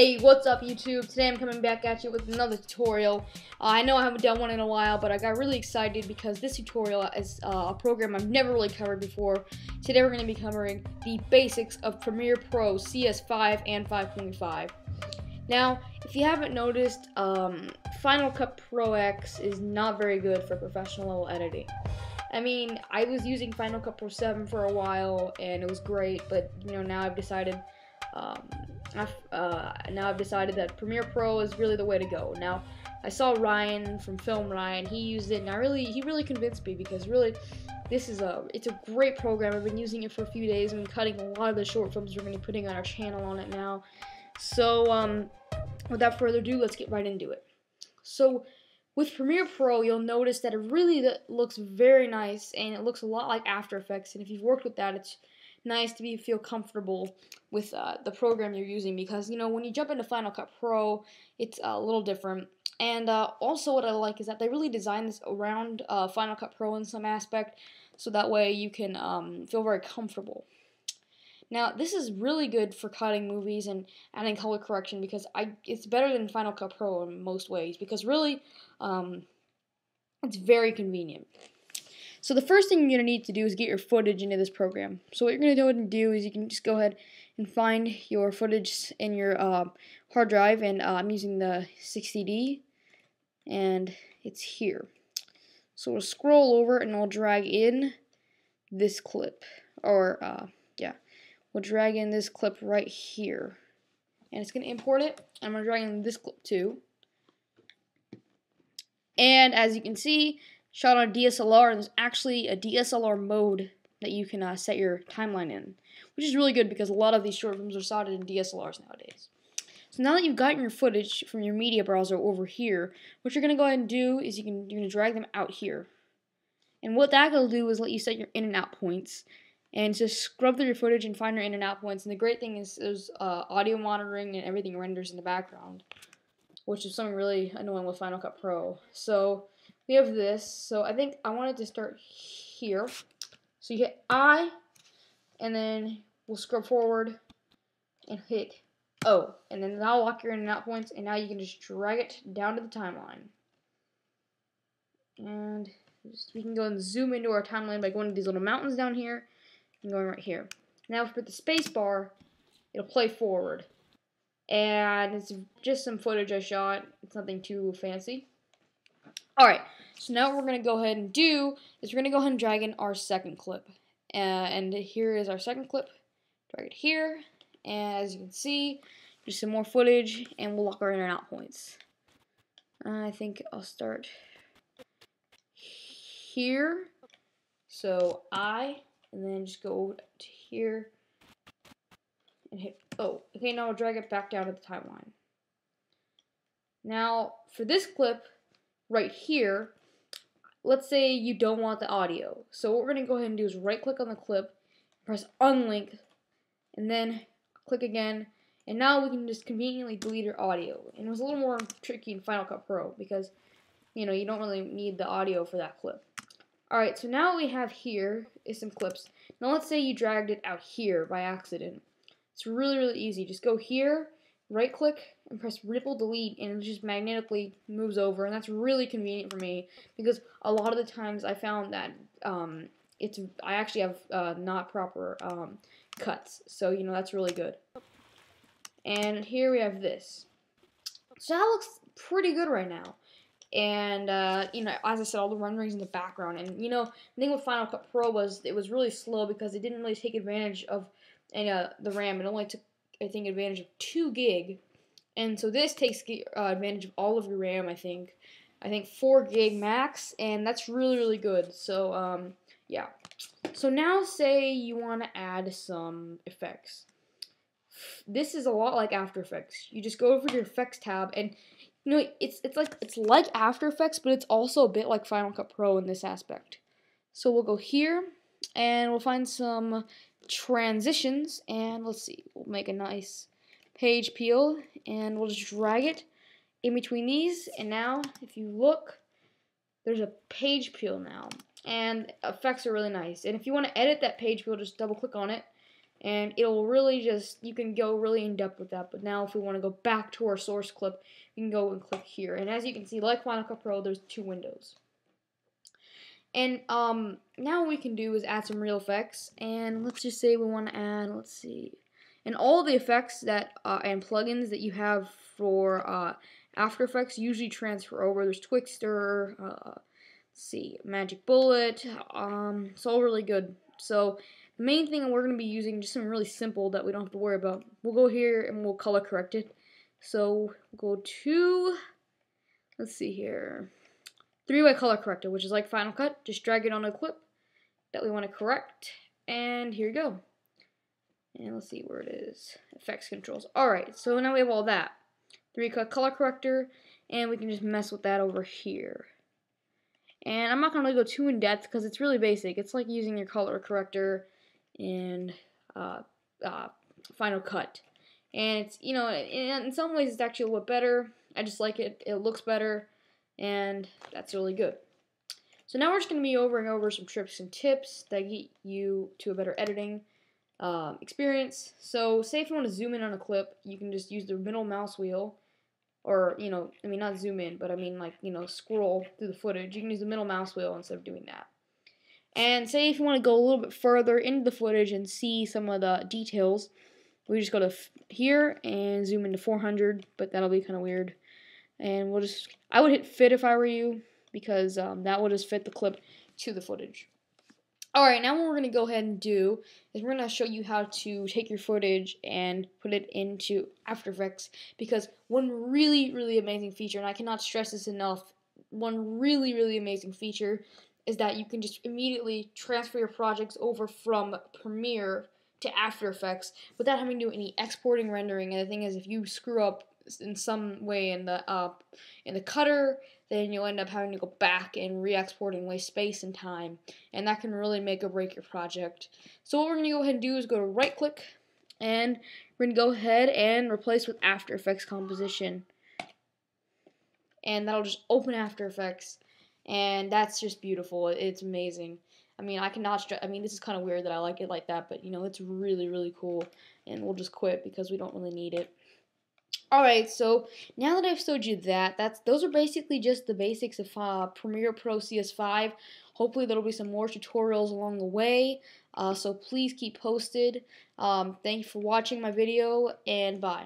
Hey, what's up YouTube? Today I'm coming back at you with another tutorial. I know I haven't done one in a while, but I got really excited because this tutorial is a program I've never really covered before. Today we're going to be covering the basics of Premiere Pro CS5 and 5.5. Now, if you haven't noticed, Final Cut Pro X is not very good for professional level editing. I mean, I was using Final Cut Pro 7 for a while and it was great, but now I've decided that Premiere Pro is really the way to go. Now, I saw Ryan from Film Ryan. He used it, and he really convinced me because really, it's a great program. I've been using it for a few days and cutting a lot of the short films we're going to be putting on our channel on it now. So, without further ado, let's get right into it. So, with Premiere Pro, you'll notice that it really looks very nice, and it looks a lot like After Effects. And if you've worked with that, it's nice to feel comfortable with the program you're using, because when you jump into Final Cut Pro, it's a little different. And also what I like is that they really designed this around Final Cut Pro in some aspect, so that way you can feel very comfortable. Now, this is really good for cutting movies and adding color correction, because it's better than Final Cut Pro in most ways, because really it's very convenient. So the first thing you're going to need to do is get your footage into this program. So what you're going to go ahead and do is you can just go ahead and find your footage in your hard drive, and I'm using the 60D, and it's here. So we'll scroll over and we'll drag in this clip, or we'll drag in this clip right here, and it's going to import it. I'm going to drag in this clip too, and as you can see, shot on DSLR, and there's actually a DSLR mode that you can set your timeline in, which is really good because a lot of these short films are shot in DSLRs nowadays. So now that you've gotten your footage from your media browser over here, what you're going to go ahead and do is you're going to drag them out here. And what that will do is let you set your in and out points, and just scrub through your footage and find your in and out points. And the great thing is there's audio monitoring, and everything renders in the background, which is something really annoying with Final Cut Pro. So we have this. So I think I wanted to start here. So you hit I, and then we'll scrub forward and hit O, and then that'll lock your in and out points, and now you can just drag it down to the timeline. And we can go and zoom into our timeline by going to these little mountains down here and going right here. Now if we put the space bar, it'll play forward. And it's just some footage I shot. It's nothing too fancy. Alright, so now what we're going to go ahead and do is we're going to go ahead and drag in our second clip. And here is our second clip. Drag it here. And as you can see, just some more footage, and we'll lock our in and out points. I think I'll start here. So I, and then just go to here and hit O. Okay, now I'll drag it back down to the timeline. Now, for this clip right here, let's say you don't want the audio. So what we're going to go ahead and do is right click on the clip, press unlink, and then click again, and now we can just conveniently delete your audio. And it was a little more tricky in Final Cut Pro because you don't really need the audio for that clip. Alright, so now what we have here is some clips. Now let's say you dragged it out here by accident. It's really easy. Just go here, right click, and press ripple delete, and it just magnetically moves over, and that's really convenient for me because a lot of the times I found that I actually have not proper cuts, so that's really good. And here we have this. So that looks pretty good right now. And as I said, all the renderings in the background, and the thing with Final Cut Pro was it was really slow because it didn't really take advantage of the RAM. It only took, I think, advantage of 2 gig, and so this takes advantage of all of your RAM. I think 4 gig max, and that's really good. So yeah. So now say you want to add some effects. This is a lot like After Effects. You just go over to your Effects tab, and it's like After Effects, but it's also a bit like Final Cut Pro in this aspect. So we'll go here, and we'll find some transitions, and let's see, we'll make a nice page peel, and we'll just drag it in between these, and now if you look, there's a page peel now, and effects are really nice. And if you want to edit that page peel, just double click on it, and it'll really just, you can go really in depth with that. But now if we want to go back to our source clip, we can go and click here, and as you can see, like Final Cut Pro, there's 2 windows. And now what we can do is add some real effects, and let's just say we want to add, let's see, and all the effects that and plugins that you have for After Effects usually transfer over. There's Twixtor, let's see, Magic Bullet, it's all really good. So the main thing we're going to be using, just something really simple that we don't have to worry about. We'll go here and we'll color correct it. So we'll go to, let's see here, 3-way color corrector, which is like Final Cut. Just drag it on a clip that we want to correct, and here you go. And let's see where it is. Effects controls. Alright, so now we have all that. 3-way color corrector, and we can just mess with that over here. And I'm not going to go too in depth because it's really basic. It's like using your color corrector in Final Cut. And it's, you know, in some ways it's actually a little bit better. I just like it. It looks better, and that's really good. So now we're just going to be over some tricks and tips that get you to a better editing experience. So say if you want to zoom in on a clip, you can just use the middle mouse wheel, or, you know, I mean not zoom in, but I mean like, you know, scroll through the footage. You can use the middle mouse wheel instead of doing that. And say if you want to go a little bit further into the footage and see some of the details, we just go to here and zoom into 400, but that'll be kind of weird. And we'll just, I would hit fit if I were you, because that will just fit the clip to the footage. Alright, now what we're going to go ahead and do is we're going to show you how to take your footage and put it into After Effects, because one really amazing feature, and I cannot stress this enough, one really amazing feature is that you can just immediately transfer your projects over from Premiere to After Effects without having to do any exporting, rendering. And the thing is, if you screw up in some way in the cutter, then you'll end up having to go back and re-export and waste space and time, and that can really make or break your project. So what we're going to go ahead and do is go to right click, and we're going to go ahead and replace with After Effects composition, and that'll just open After Effects, and that's just beautiful. It's amazing. I mean, I cannot stress, I mean, this is kind of weird that I like it like that, but you know, it's really cool, and we'll just quit because we don't really need it. Alright, so now that I've showed you that, those are basically just the basics of Premiere Pro CS5. Hopefully there'll be some more tutorials along the way, so please keep posted. Thank you for watching my video, and bye.